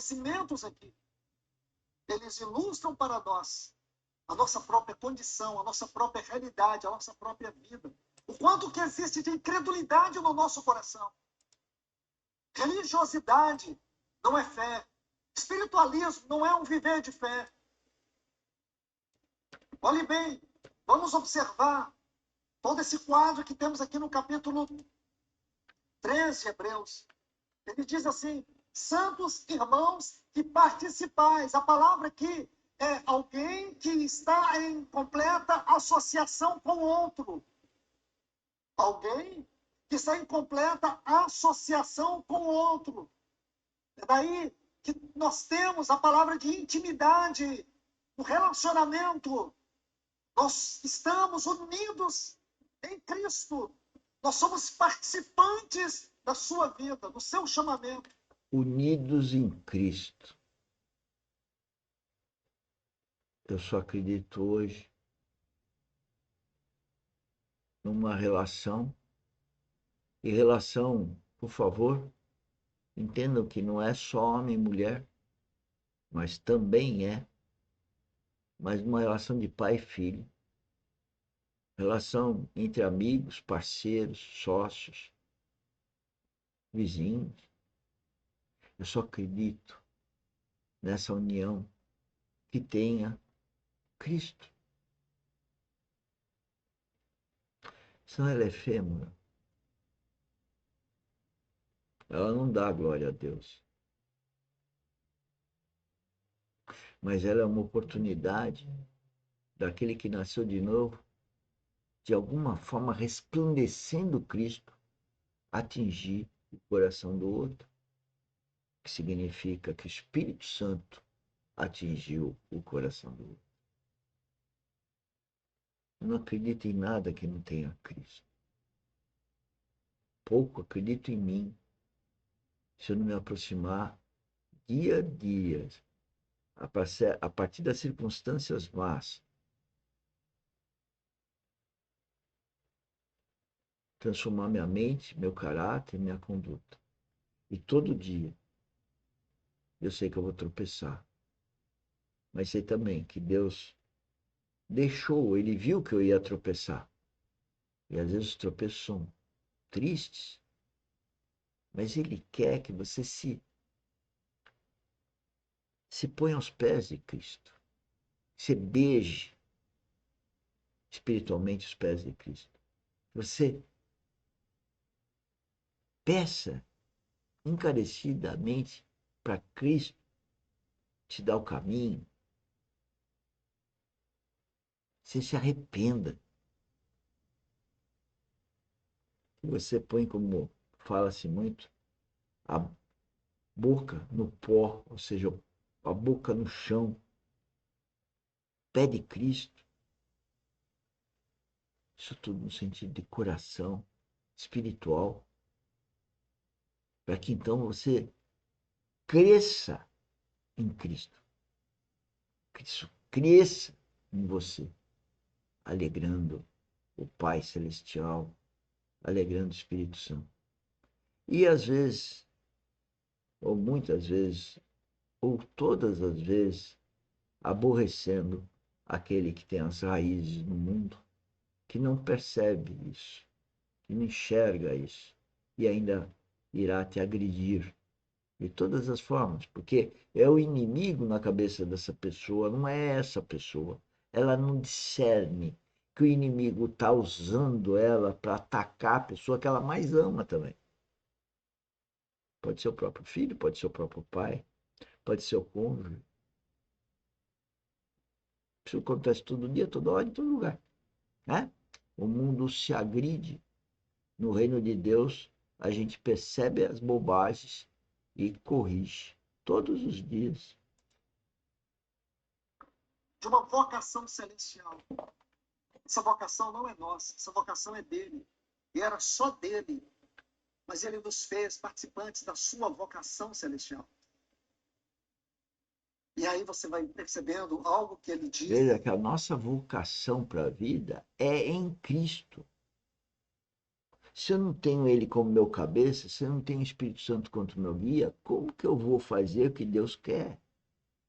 acontecimentos aqui, eles ilustram para nós a nossa própria condição, a nossa própria realidade, a nossa própria vida. O quanto que existe de incredulidade no nosso coração. Religiosidade não é fé. Espiritualismo não é um viver de fé. Olhe bem, vamos observar todo esse quadro que temos aqui no capítulo 13 de Hebreus. Ele diz assim: santos irmãos que participais. A palavra aqui é alguém que está em completa associação com o outro. Alguém que está em completa associação com o outro. É daí que nós temos a palavra de intimidade, o relacionamento. Nós estamos unidos em Cristo. Nós somos participantes da sua vida, do seu chamamento. Unidos em Cristo. Eu só acredito hoje numa relação. E relação, por favor, entendam que não é só homem e mulher, mas também mas uma relação de pai e filho. Relação entre amigos, parceiros, sócios, vizinhos. Eu só acredito nessa união que tenha Cristo. Senão ela é efêmera. Ela não dá glória a Deus. Mas ela é uma oportunidade daquele que nasceu de novo, de alguma forma resplandecendo Cristo, atingir o coração do outro, que significa que o Espírito Santo atingiu o coração do outro. Eu não acredito em nada que não tenha Cristo. Pouco acredito em mim, se eu não me aproximar dia a dia, a partir das circunstâncias más, transformar minha mente, meu caráter, minha conduta. E todo dia eu sei que eu vou tropeçar. Mas sei também que Deus deixou, Ele viu que eu ia tropeçar. E às vezes os tropeços são tristes, mas Ele quer que você se ponha aos pés de Cristo. Você beije espiritualmente os pés de Cristo. Você peça encarecidamente para Cristo te dar o caminho. Você se arrependa. Você põe, como fala-se muito, a boca no pó, ou seja, a boca no chão, pé de Cristo. Isso tudo no sentido de coração, espiritual, para que então você cresça em Cristo. Cristo cresça em você, alegrando o Pai Celestial, alegrando o Espírito Santo. E às vezes, ou muitas vezes, ou todas as vezes, aborrecendo aquele que tem as raízes no mundo, que não percebe isso, que não enxerga isso, e ainda irá te agredir de todas as formas, porque é o inimigo na cabeça dessa pessoa, não é essa pessoa. Ela não discerne que o inimigo está usando ela para atacar a pessoa que ela mais ama também. Pode ser o próprio filho, pode ser o próprio pai, pode ser o cônjuge. Isso acontece todo dia, toda hora, em todo lugar. Né? O mundo se agride. No reino de Deus, a gente percebe as bobagens e corrige todos os dias. De uma vocação celestial. Essa vocação não é nossa, essa vocação é dele. E era só dele. Mas ele nos fez participantes da sua vocação celestial. E aí você vai percebendo algo que ele diz. Veja que a nossa vocação para a vida é em Cristo. Se eu não tenho ele como meu cabeça, se eu não tenho o Espírito Santo como meu guia, como que eu vou fazer o que Deus quer?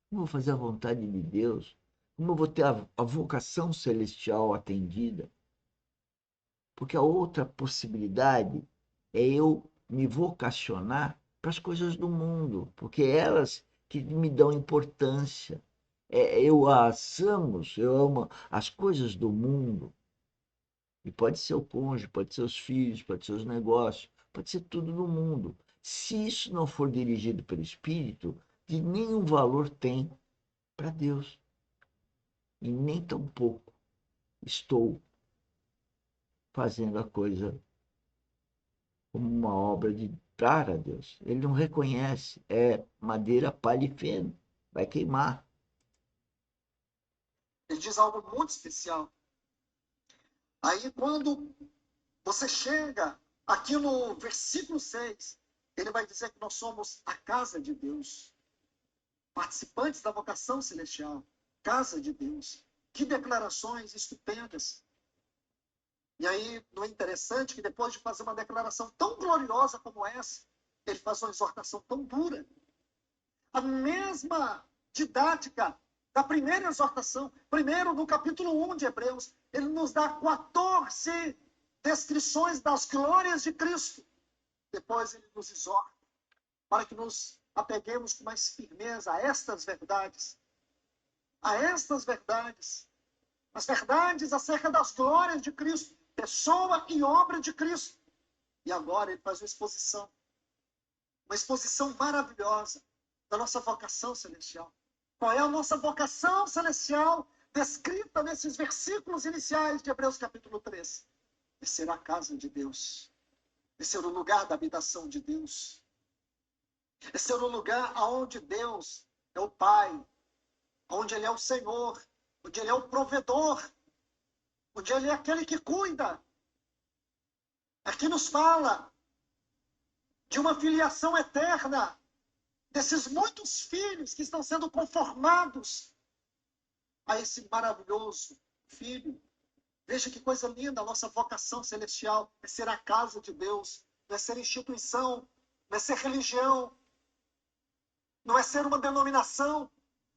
Como eu vou fazer a vontade de Deus? Como eu vou ter a vocação celestial atendida? Porque a outra possibilidade é eu me vocacionar para as coisas do mundo, porque é elas que me dão importância. Eu eu amo as coisas do mundo. E pode ser o cônjuge, pode ser os filhos, pode ser os negócios, pode ser tudo no mundo. Se isso não for dirigido pelo Espírito, de nenhum valor tem para Deus. E nem tampouco estou fazendo a coisa como uma obra de dar a Deus. Ele não reconhece, é madeira, palha e feno, vai queimar. Ele diz algo muito especial. Aí, quando você chega aqui no versículo 6, ele vai dizer que nós somos a casa de Deus, participantes da vocação celestial, casa de Deus. Que declarações estupendas. E aí, não é interessante que depois de fazer uma declaração tão gloriosa como essa, ele faz uma exortação tão dura. A mesma didática da primeira exortação. Primeiro, no capítulo 1 de Hebreus, ele nos dá 14 descrições das glórias de Cristo. Depois ele nos exorta para que nos apeguemos com mais firmeza a estas verdades. A estas verdades. As verdades acerca das glórias de Cristo, pessoa e obra de Cristo. E agora ele faz uma exposição maravilhosa da nossa vocação celestial. Qual é a nossa vocação celestial descrita nesses versículos iniciais de Hebreus capítulo 3? É ser a casa de Deus. É ser o lugar da habitação de Deus. É ser o lugar onde Deus é o Pai, onde Ele é o Senhor, onde Ele é o provedor, onde Ele é aquele que cuida. Aqui nos fala de uma filiação eterna, desses muitos filhos que estão sendo conformados a esse maravilhoso Filho. Veja que coisa linda, a nossa vocação celestial é ser a casa de Deus, não é ser instituição, não é ser religião, não é ser uma denominação.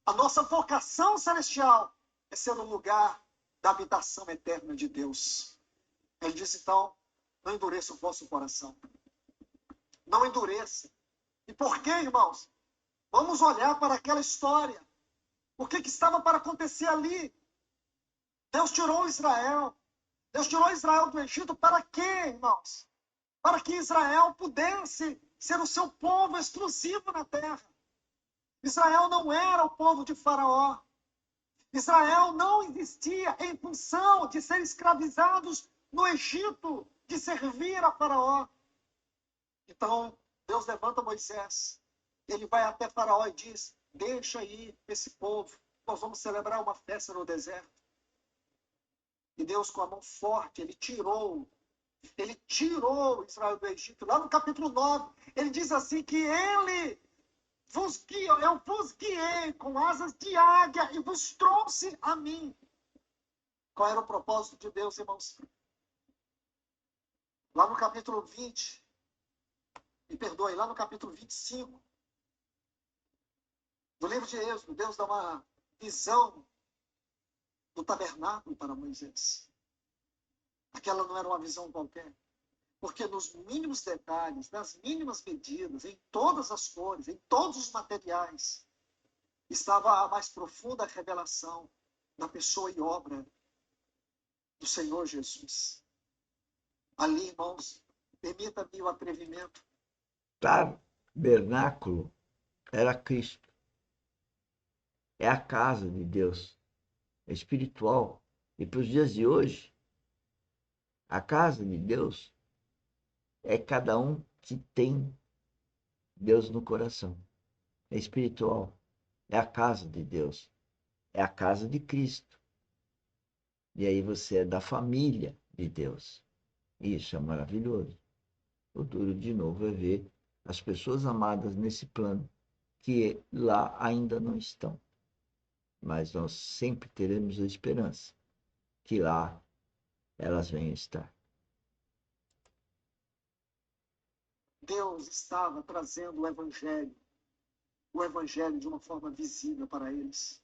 A nossa vocação celestial é ser o lugar da habitação eterna de Deus. Ele diz então, não endureça o vosso coração. Não endureça. E por quê, irmãos? Vamos olhar para aquela história. O que estava para acontecer ali? Deus tirou Israel. Deus tirou Israel do Egito para quê, irmãos? Para que Israel pudesse ser o seu povo exclusivo na terra. Israel não era o povo de Faraó. Israel não existia em função de ser escravizados no Egito, de servir a Faraó. Então, Deus levanta Moisés. Ele vai até Faraó e diz: deixa aí esse povo. Nós vamos celebrar uma festa no deserto. E Deus, com a mão forte, ele tirou Israel do Egito. Lá no capítulo 9, ele diz assim que eu vos guiei com asas de águia e vos trouxe a mim. Qual era o propósito de Deus, irmãos? Lá no capítulo 20, me perdoe, lá no capítulo 25, do livro de Êxodo, Deus dá uma visão do tabernáculo para Moisés. Aquela não era uma visão qualquer. Porque nos mínimos detalhes, nas mínimas medidas, em todas as cores, em todos os materiais, estava a mais profunda revelação da pessoa e obra do Senhor Jesus. Ali, irmãos, permita-me o atrevimento. Tabernáculo era Cristo. É a casa de Deus. É espiritual. E para os dias de hoje, a casa de Deus é cada um que tem Deus no coração. É espiritual. É a casa de Deus. É a casa de Cristo. E aí você é da família de Deus. Isso é maravilhoso. O duro de novo é ver as pessoas amadas nesse plano que lá ainda não estão. Mas nós sempre teremos a esperança que lá elas venham estar. Deus estava trazendo o evangelho de uma forma visível para eles.